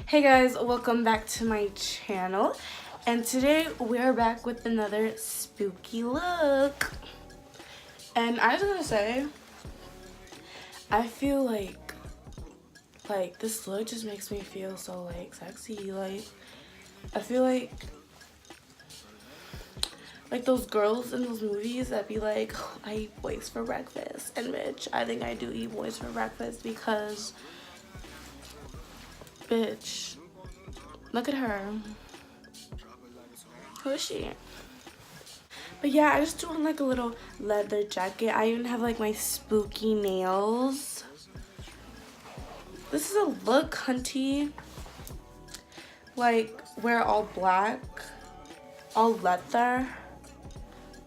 Hey guys, welcome back to my channel, and today we're back with another spooky look. And I was gonna say, I feel like this look just makes me feel so sexy. I feel like those girls in those movies that be like, "Oh, I eat boys for breakfast," and bitch, I think I do eat boys for breakfast because, bitch, look at her. Who is she? But yeah, I just threw on like a little leather jacket. I even have like my spooky nails. This is a look, hunty. Like, wear all black, all leather,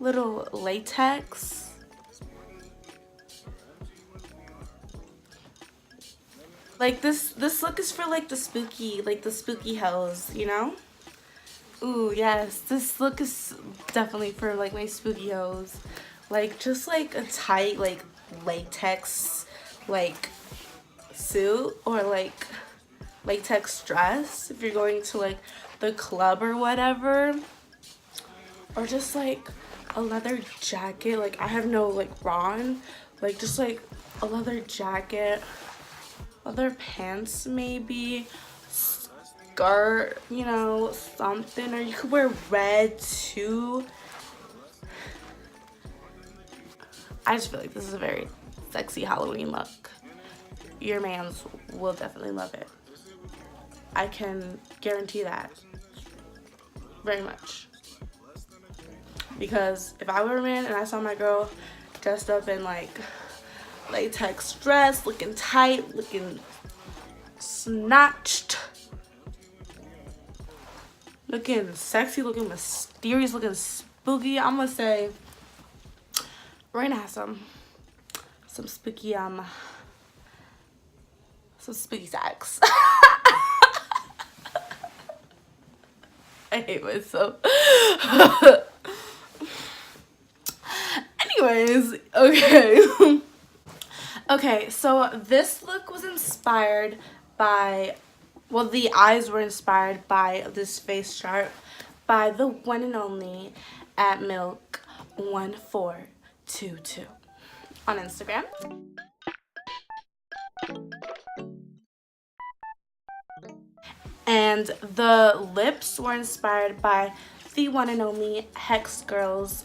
little latex. Like this look is for like the spooky hoes, you know? Ooh, yes, this look is definitely for like my spooky hoes. Like just like a tight like latex like suit or like latex dress if you're going to like the club or whatever. Or just like a leather jacket. Like I have no like bra on. Like just like a leather jacket, leather pants maybe, skirt, you know, something. Or you could wear red too. I just feel like this is a very sexy Halloween look. Your mans will definitely love it. I can guarantee that very much. Because if I were a man and I saw my girl dressed up in like latex dress, looking tight, looking snatched, looking sexy, looking mysterious, looking spooky, I'm gonna say we're gonna have some spooky sex. I hate myself. Anyways, okay. Okay, so this look was inspired by, well, the eyes were inspired by this face chart by the one and only at Milk 1422 on Instagram. And the lips were inspired by the one and only Hex Girls,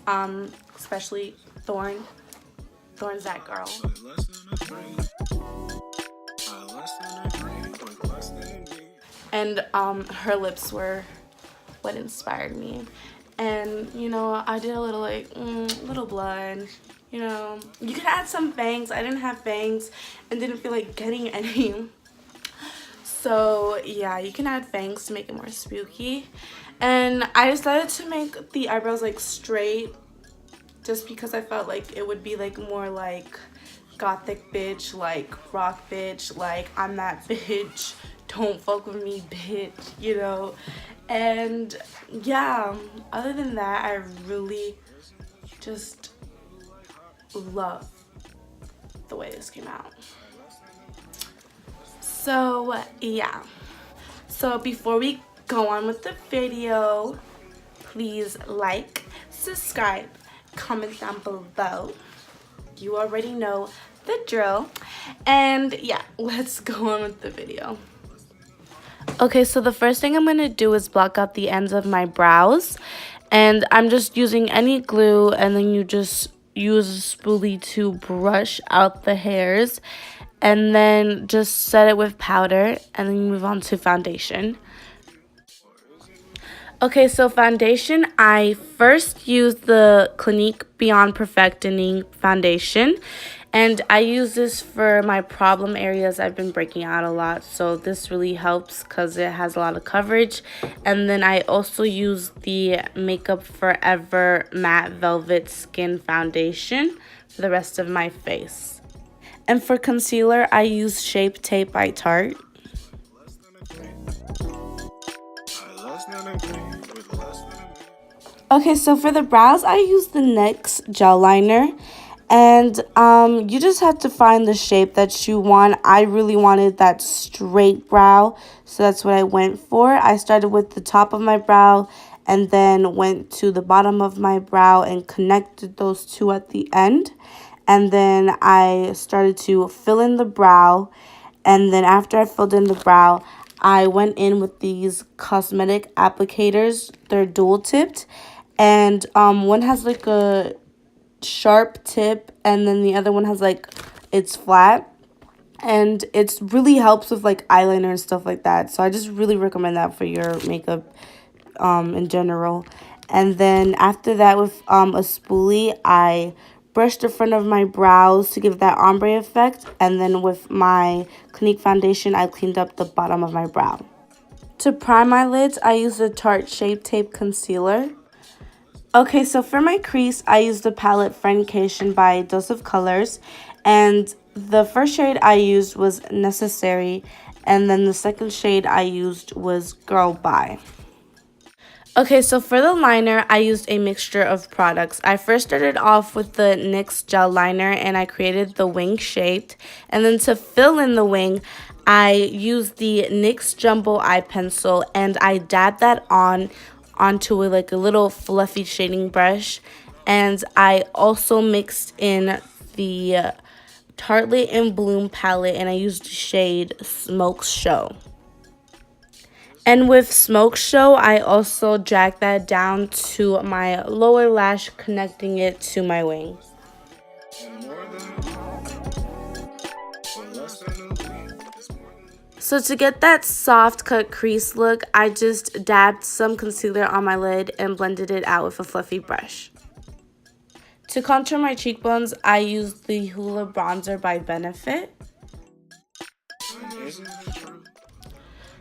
especially Thorn. Thorn's that girl. And her lips were what inspired me. And you know, I did a little little blood. You know, you could add some bangs. I didn't have bangs and didn't feel like getting any. So yeah, you can add fangs to make it more spooky. And I decided to make the eyebrows like straight just because I felt like it would be like more like gothic bitch, like rock bitch, like I'm that bitch, don't fuck with me bitch, you know. And yeah, other than that, I really just love the way this came out. So yeah, so before we go on with the video, please like, subscribe, comment down below. You already know the drill. And yeah, let's go on with the video. Okay, so the first thing I'm going to do is block out the ends of my brows. And I'm just using any glue, and then you just use a spoolie to brush out the hairs. And then just set it with powder, and then you move on to foundation. Okay, so foundation, I first used the Clinique Beyond Perfecting foundation, and I use this for my problem areas. I've been breaking out a lot, so this really helps because it has a lot of coverage. And then I also use the Makeup Forever Matte Velvet Skin Foundation for the rest of my face. And for concealer, I use Shape Tape by Tarte. Okay, so for the brows, I use the NYX gel liner. And you just have to find the shape that you want. I really wanted that straight brow, so that's what I went for. I started with the top of my brow and then went to the bottom of my brow and connected those two at the end. And then I started to fill in the brow. And then after I filled in the brow, I went in with these cosmetic applicators. They're dual tipped. And one has like a sharp tip, and then the other one has like, it's flat. And it really helps with like eyeliner and stuff like that. So I just really recommend that for your makeup in general. And then after that, with a spoolie, I brushed the front of my brows to give that ombre effect. And then with my Clinique foundation, I cleaned up the bottom of my brow. To prime my lids, I used the Tarte Shape Tape Concealer. Okay, so for my crease, I used the palette Friendcation by Dose of Colors. And the first shade I used was Necessary. And then the second shade I used was Girl Bye. Okay, so for the liner, I used a mixture of products. I first started off with the NYX gel liner, and I created the wing shaped. And then to fill in the wing, I used the NYX Jumbo Eye Pencil, and I dabbed that onto like a little fluffy shading brush. And I also mixed in the Tartelette in Bloom palette, and I used the shade Smoke Show. And with Smoke Show, I also dragged that down to my lower lash, connecting it to my wing. So to get that soft cut crease look, I just dabbed some concealer on my lid and blended it out with a fluffy brush. To contour my cheekbones, I used the Hoola Bronzer by Benefit.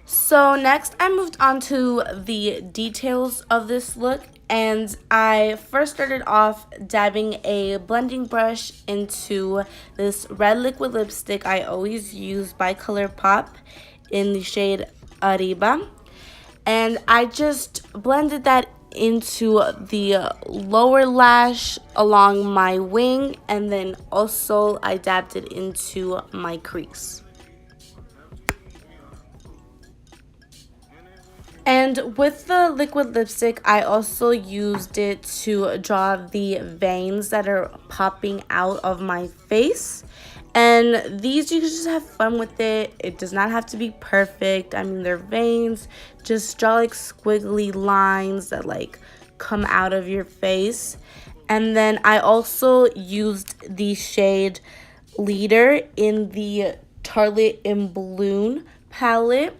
So next, I moved on to the details of this look, and I first started off dabbing a blending brush into this red liquid lipstick I always use by ColourPop in the shade Arriba. And I just blended that into the lower lash along my wing, and then also I dabbed it into my crease. And with the liquid lipstick, I also used it to draw the veins that are popping out of my face. And these, you can just have fun with it. It does not have to be perfect. I mean, they're veins. Just draw like squiggly lines that like come out of your face. And then I also used the shade Leader in the Tartelette in Bloom palette.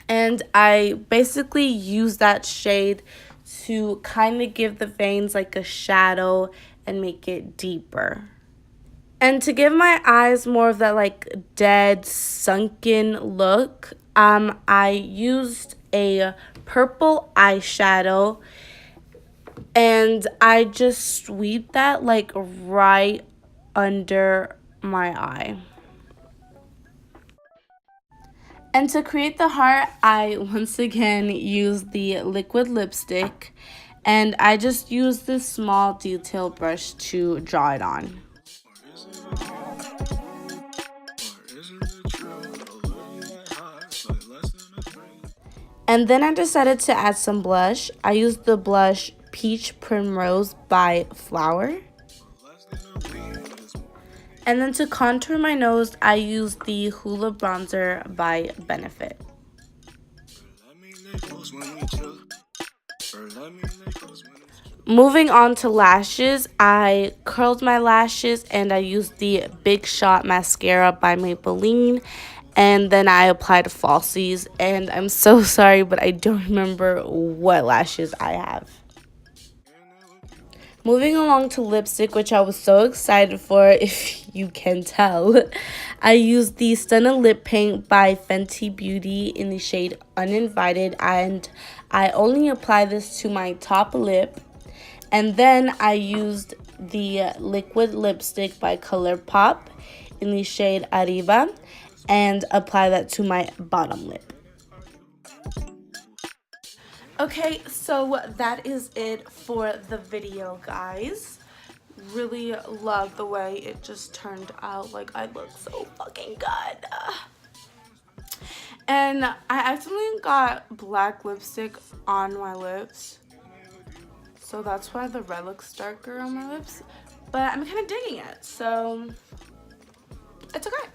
And I basically use that shade to kind of give the veins like a shadow and make it deeper. And to give my eyes more of that like dead, sunken look, I used a purple eyeshadow, and I just sweep that like right under my eye. And to create the heart, I once again used the liquid lipstick, and I just used this small detail brush to draw it on. And then I decided to add some blush. I used the blush Peach Primrose by Flower. And then to contour my nose, I used the Hoola Bronzer by Benefit. Moving on to lashes, I curled my lashes and I used the Big Shot Mascara by Maybelline. And then I applied falsies, and I'm so sorry, but I don't remember what lashes I have. Moving along to lipstick, which I was so excited for, if you can tell, I used the Stunna Lip Paint by Fenty Beauty in the shade Uninvited, and I only apply this to my top lip. And then I used the liquid lipstick by ColourPop in the shade Arriba and apply that to my bottom lip. Okay, so that is it for the video, guys. really love the way it just turned out. Like, I look so fucking good. And I accidentally got black lipstick on my lips, so that's why the red looks darker on my lips, but I'm kind of digging it, so it's okay.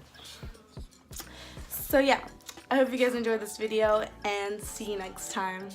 So yeah, I hope you guys enjoyed this video, and see you next time.